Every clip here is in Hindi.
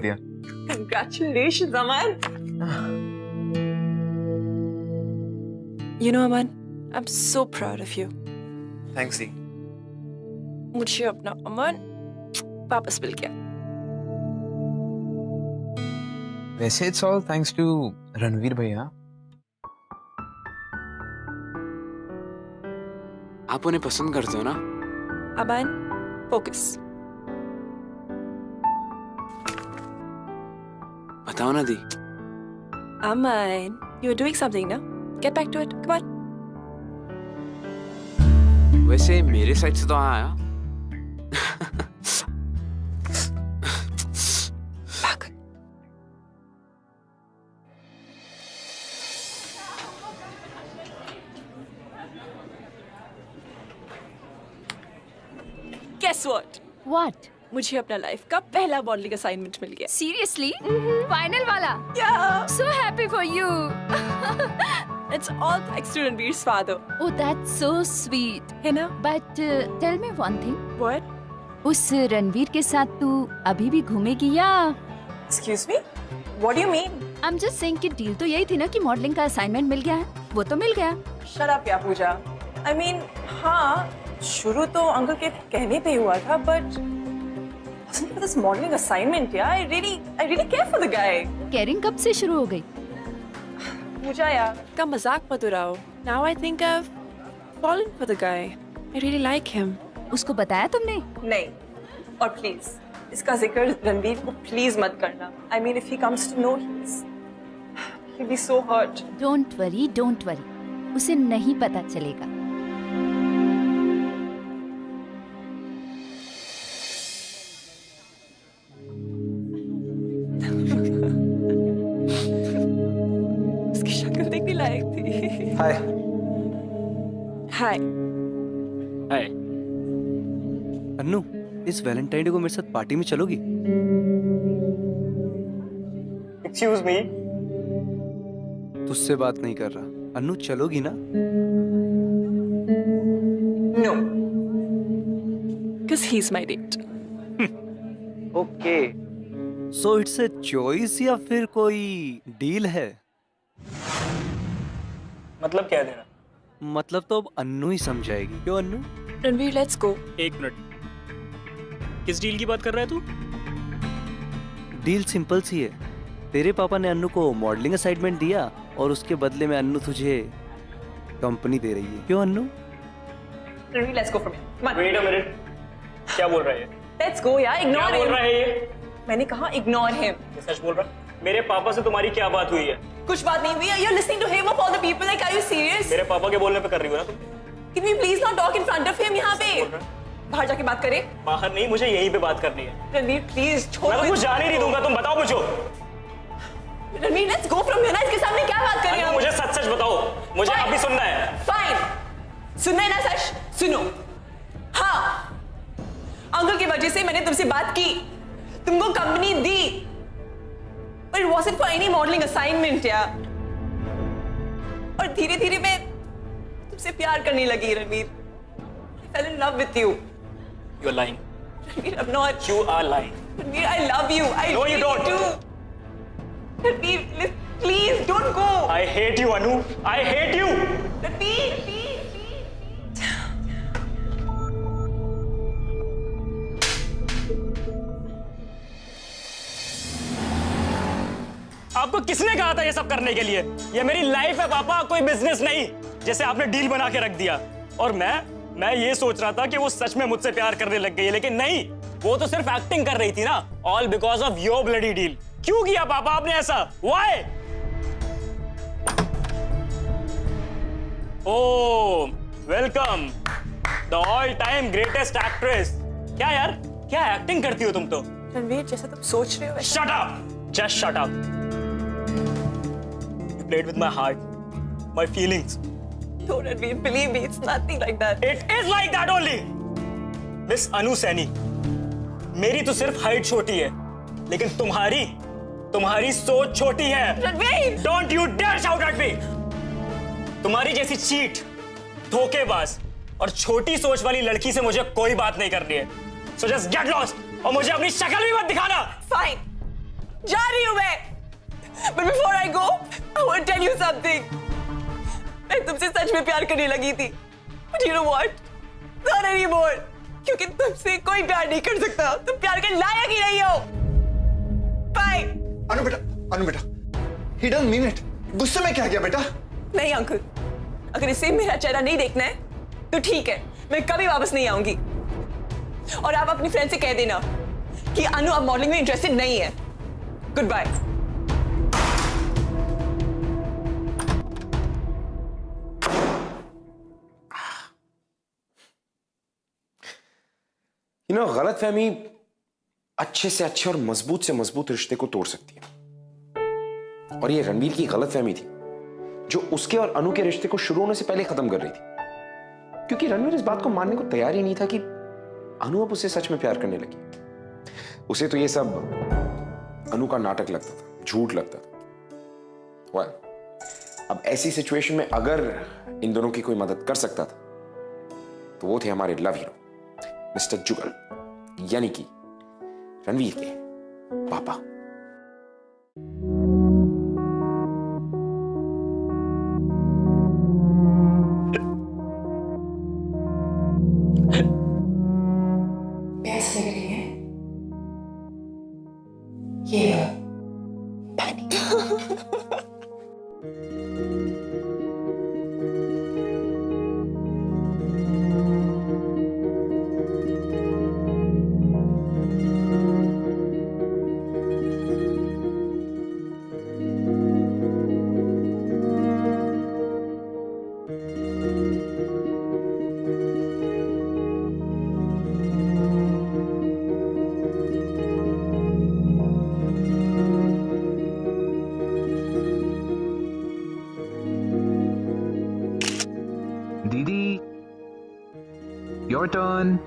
दिया। Congratulations, Aman. You know, Aman, I'm so proud of you. Thanks दी। मुझे अपना अमन वापस मिल गया। वैसे it's all thanks to Ranveer भैया। आप उन्हें पसंद करते हो ना? अमन, focus. बताओ ना दी। Aman, you're doing something now. Get back to it. Come on. वैसे मेरे साइड से तो आया। Back. Guess what? What? मुझे अपना लाइफ का पहला मॉडलिंग असाइनमेंट मिल गया। Seriously? Final वाला? Yeah. So happy for you. It's all thanks to Ranveer's father. Oh, that's so sweet. है ना? But tell me one thing. What? उस रणवीर के साथ तू अभी भी घूमेगी या? Excuse me? What do you mean? I'm just saying कि डील तो यही थी ना कि मॉडलिंग का असाइनमेंट मिल गया है। वो तो मिल गया। Shut up, या पूजा। I mean, हाँ, शुरू तो अंकल के कहने पे हुआ था, but wasn't for this modeling assignment, yeah. I really care for the guy. Caring कब से शुरू हो गई? पूजा यार, का मजाक मत उड़ाओ। Now I think I've fallen for the guy. I really like him. उसको बताया तुमने? नहीं, और प्लीज इसका जिक्र रणवीर को प्लीज मत करना। I mean, if he comes to know, he'll be so hurt. Don't worry. उसे नहीं पता चलेगा। उसकी शक्ल देखने लायक थी। हाय। हाय। हाय। अन्नू, इस वैलेंटाइन डे को मेरे साथ पार्टी में चलोगी? Excuse me. तुझसे बात नहीं कर रहा। अन्नू, चलोगी ना? No. Because he's my date. Okay. So it's a choice या फिर कोई डील है? मतलब क्या देना? मतलब तो अब अन्नू ही समझाएगी। क्यों अन्नू? Ranveer, let's go. एक मिनट, किस डील की बात कर रहा है तू? डील सिंपल सी है। तेरे पापा ने अन्नू को मॉडलिंग असाइनमेंट दिया और उसके बदले में अन्नू तुझे कंपनी दे रही है। क्यों Annu? Ranveer, let's go from here. Come on. Wait a minute, क्या बोल रहा है ये? Let's go यार, क्या ignore बोल him. रहा है ये? मैंने कहा ignore him. ये सच बोल रहा है? मेरे पापा से तुम्हारी क्या बात हुई है? कुछ बात नहीं हुई। You're listening to him of all the people. Like, are you serious? मेरे पापा के बोलने पे कर रही हो ना तुम? Can we please not talk in front of him यहाँ पे? बाहर जाके बात करें। बाहर नहीं, मुझे यहीं पे बात करनी है। रणवीर, प्लीज छोड़ो। मैं तुमको जाने नहीं दूंगा, तुम बताओ मुझे। Ranveer, let's go from here ना। इसके सामने क्या बात करें हम? मुझे सच सच बताओ, मुझे Fine. अभी सुनना है। Fine. सुनना है ना सच? सुनो। हाँ, अंकल की वजह से मैंने तुमसे बात की, तुमको company the, but it wasn't for any modeling assignment यार। और धीरे धीरे मैं तुमसे प्यार करने लगी Ranveer. I fell in love with you. You're lying. Ranveer, I'm not. You are lying. Ranveer, I love you. I No, you really don't. do. Ranveer, please don't go. I hate you, Anu. I hate you. Ranveer, please. आपको किसने कहा था ये सब करने के लिए? ये मेरी लाइफ है पापा, कोई बिजनेस नहीं। जैसे आपने डील बना के रख दिया और मैं ये सोच रहा था कि वो सच में मुझसे प्यार करने लग गई है, लेकिन नहीं, वो तो सिर्फ एक्टिंग कर रही थी ना। All because of your bloody deal. क्यों किया पापा आपने ऐसा? Why? Oh, welcome the all time greatest actress. क्या यार, क्या एक्टिंग करती हो तुम तो? रणवीर, जैसा तुम सोच रहे हो वैसा। Shut up! Just shut up. You played with my heart, my feelings. No, Ranveer, believe me, it's nothing like that. It is like that only. Miss Anu Saini, मेरी तो सिर्फ हाइट छोटी है, लेकिन तुम्हारी सोच छोटी है। Ranveer! Don't you dare shout at me. तुम्हारी जैसी चीट, धोखेबाज और छोटी सोच वाली लड़की से मुझे कोई बात नहीं करनी है। So just get lost और मुझे अपनी शक्ल भी मत दिखाना। Fine. something. मैं तुमसे सच में प्यार करने लगी थी. But you know what? Not anymore. क्योंकि तुमसे कोई प्यार नहीं कर सकता. तुम प्यार के लायक ही नहीं हो. Bye. अनु बेटा, he doesn't mean it. गुस्से में क्या किया बेटा? नहीं अंकल, अगर इसे मेरा चेहरा नहीं देखना है तो ठीक है, मैं कभी वापस नहीं आऊंगी. और आप अपनी फ्रेंड से कह देना कि अनु अब मॉडलिंग में इंटरेस्टेड नहीं है. Good bye. गलतफहमी अच्छे से अच्छे और मजबूत से मजबूत रिश्ते को तोड़ सकती है, और ये रणवीर की गलतफहमी थी जो उसके और अनु के रिश्ते को शुरू होने से पहले खत्म कर रही थी, क्योंकि रणवीर इस बात को मानने को तैयार ही नहीं था कि अनु अब उसे सच में प्यार करने लगी. उसे तो ये सब अनु का नाटक लगता था, झूठ लगता था. well, अब ऐसी सिचुएशन में अगर इन दोनों की कोई मदद कर सकता था तो वो थे हमारे लव हीरो मिस्टर जुगल, यानी कि रणवीर के पापा. प्यास लग रही है? ये पानी. Didi, your turn.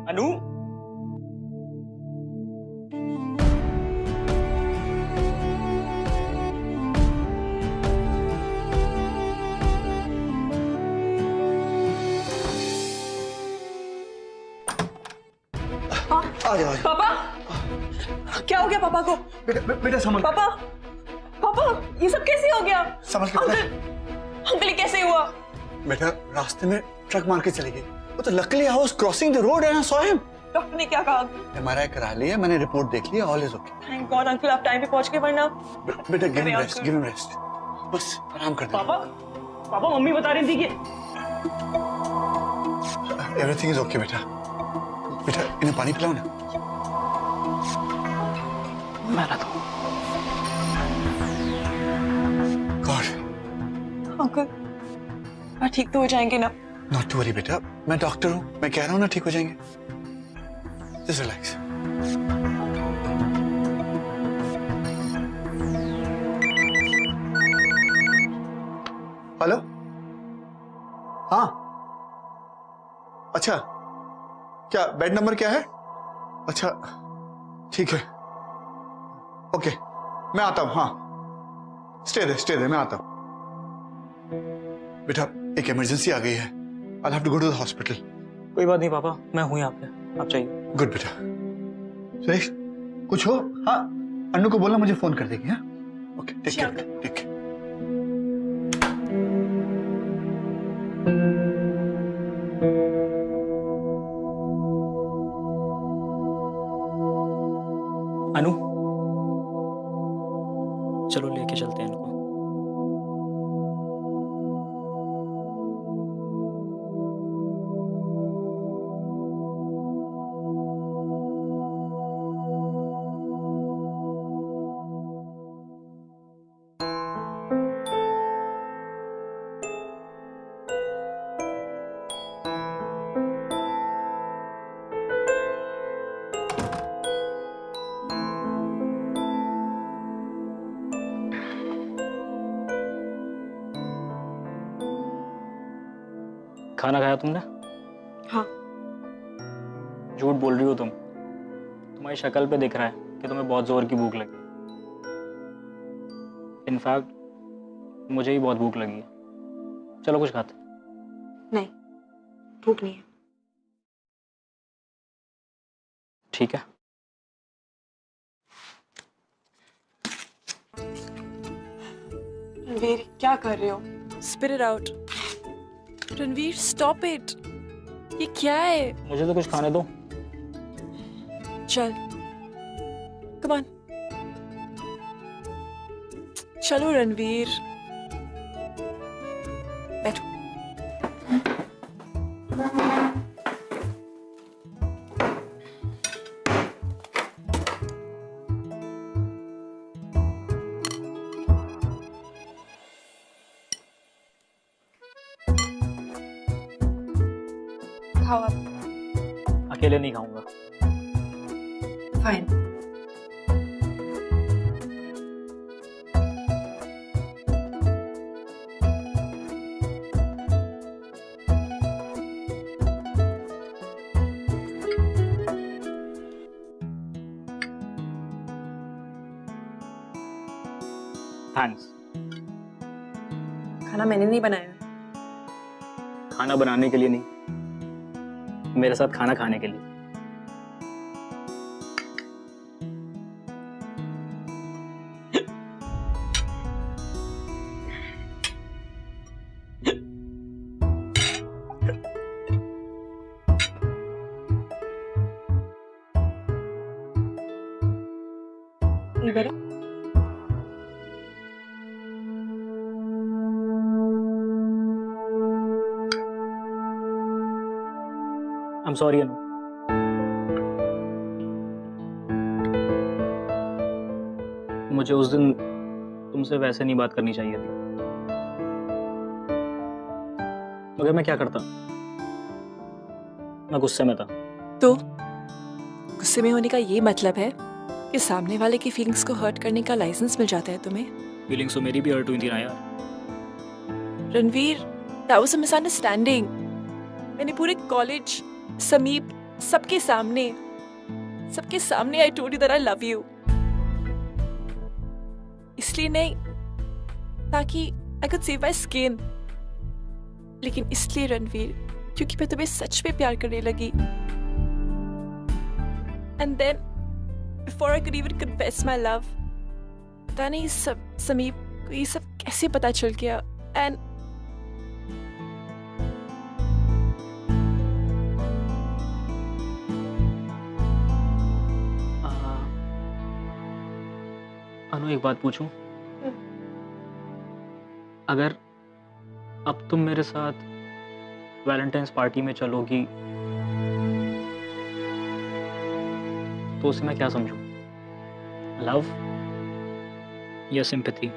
अनु, आ जाओ. पापा, क्या हो गया पापा को? बेटा संभल. पापा, पापा, ये सब कैसे हो गया? संभल के बेटा. अंकल ये कैसे हुआ? बेटा रास्ते में ट्रक मार के चली गई. वो तो luckily I was crossing the road and I saw him. Doctor ने क्या कहा? एमआरआई करा लिया, मैंने रिपोर्ट देख ली, all is okay. Thank God uncle, आप टाइम पे पहुंच गए, वरना बेटा give him rest, give him rest. बस आराम कर दे. पापा, पापा मम्मी बता रही थी कि एवरीथिंग इज ओके बेटा. बेटा इन्हें पानी पिलाओ ना. गॉड. अंकल ठीक तो हो जाएंगे ना? नॉट टू वरी बेटा, मैं डॉक्टर हूं, मैं कह रहा हूं ना ठीक हो जाएंगे. Just relax. हेलो. हाँ. अच्छा, क्या बेड नंबर क्या है? अच्छा ठीक है, ओके मैं आता हूं. हाँ स्टे दे, मैं आता हूं. बेटा एक इमरजेंसी आ गई है. I'll have to go to the hospital. कोई बात नहीं पापा, मैं हूं यहाँ पे, आप चाहिए. गुड बेटा. सुरेश कुछ हो? हाँ अन्नू को बोलना मुझे फोन कर देगी. हाँ okay, take care, take care. Anu, चलो लेके चलते हैं इनको. खाना खाया तुमने? हाँ। झूठ बोल रही हो तुम। तुम्हारी शक्ल पे दिख रहा है कि तुम्हें बहुत जोर की भूख लगी। इनफैक्ट मुझे ही बहुत भूख लगी है। चलो कुछ खाते। नहीं, भूख नहीं है। ठीक है। रणवीर, क्या कर रहे हो? Spit it out. Ranveer, stop it. ये क्या है? मुझे तो कुछ खाने दो। चल, कम ऑन। चलो रणवीर, बैठो। खाओ आप। अकेले नहीं खाऊंगा। फाइन। थैंक्स। खाना मैंने नहीं बनाया। खाना बनाने के लिए नहीं, मेरे साथ खाना खाने के लिए। इधर I'm sorry अनु। मुझे उस दिन तुमसे वैसे नहीं बात करनी चाहिए थी। मगर मैं क्या करता, मैं गुस्से में था। तो गुस्से में होने का ये मतलब है कि सामने वाले की फीलिंग्स को हर्ट करने का लाइसेंस मिल जाता है तुम्हें? फीलिंग्स तो मेरी भी हर्ट हुई थी ना यार। Ranveer, that was a misunderstanding। मैंने पूरे कॉलेज, समीप, सबके सामने I told you that I love you. इसलिए नहीं ताकि I could save my skin, लेकिन इसलिए रणवीर क्योंकि मैं तुम्हें सच में प्यार करने लगी। And then before I could even confess my love, पता नहीं समीप को ये सब कैसे पता चल गया। एंड अनु, एक बात पूछूं? अगर अब तुम मेरे साथ वैलेंटाइंस पार्टी में चलोगी तो उसे मैं क्या समझूं? लव या sympathy?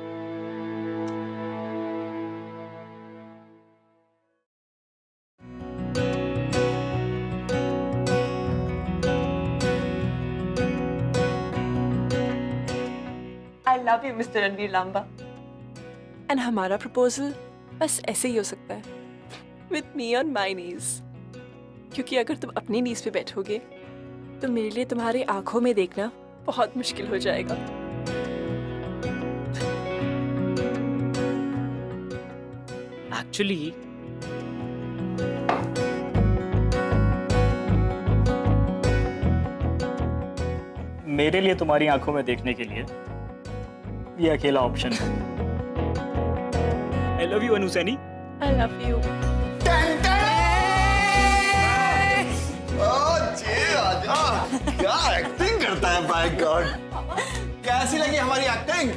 I love you, Mr. Ranveer Lamba. And हमारा प्रपोजल बस ऐसे ही हो सकता है, with me on my knees। क्योंकि अगर तुम अपनी नीज पे बैठोगे तो मेरे लिए तुम्हारी आंखों में देखना बहुत मुश्किल हो जाएगा। एक्चुअली मेरे लिए तुम्हारी आंखों में देखने के लिए ये अकेला ऑप्शन है। I love you Anu Saini. I love you। क्या एक्टिंग करता है, बाय गॉड। कैसी लगी हमारी एक्टिंग?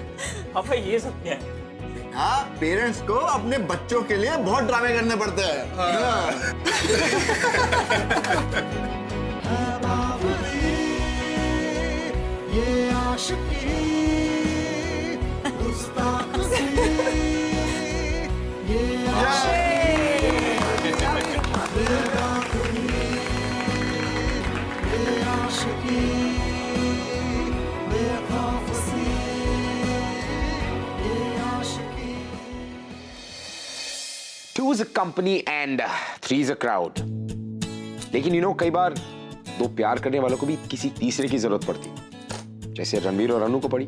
पापा ये सब क्या है? हाँ, पेरेंट्स को अपने बच्चों के लिए बहुत ड्रामे करने पड़ते हैं। ये आशिकी, Two's a company and three is a crowd. लेकिन यू नो कई बार दो प्यार करने वालों को भी किसी तीसरे की जरूरत पड़ती है, जैसे रणवीर और अनु को पड़ी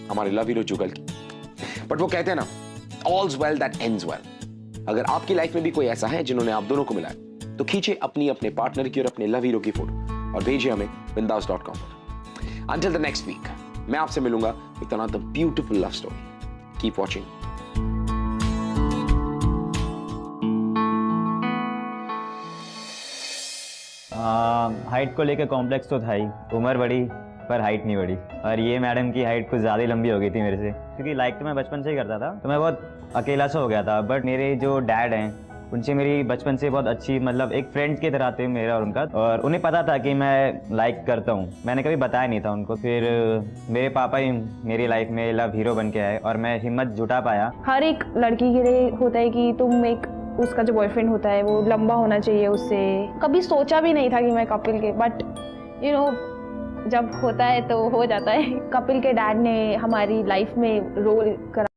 हमारे लव हीरो जुगल की। बट वो कहते हैं ना, ऑल्स वेल दैट एंड्स वेल। अगर आपकी लाइफ में भी कोई ऐसा है जिन्होंने आप दोनों को मिलाया, तो खींचे अपने पार्टनर की और अपने लव हीरो की फोटो और भेजिए हमें bindaus.com पर। Until the next week, मैं आपसे मिलूंगा with another beautiful love story. Keep watching. Height को लेकर कॉम्प्लेक्स तो था ही, उम्र बढ़ी पर हाइट नहीं बढ़ी। और ये मैडम की हाइट कुछ ज़्यादा ही लंबी हो गई थी मेरे से, क्योंकि लाइक तो मैं बचपन से ही करता था, तो मैं बहुत अकेला सा हो गया था। बट मेरे जो डैड हैं उनसे मेरी बचपन से बहुत अच्छी, मतलब एक फ्रेंड की तरह थे मेरा और उनका, और उन्हें पता था कि मैं लाइक करता हूँ। मैंने कभी बताया नहीं था उनको। फिर मेरे पापा ही मेरी लाइफ में लव हीरो बन के आए और मैं हिम्मत जुटा पाया। हर एक लड़की के लिए होता है कि तुम एक, उसका जो बॉयफ्रेंड होता है वो लंबा होना चाहिए उससे। कभी सोचा भी नहीं था कि मैं कपिल के, बट यू नो जब होता है तो हो जाता है। कपिल के डैड ने हमारी लाइफ में रोल करा।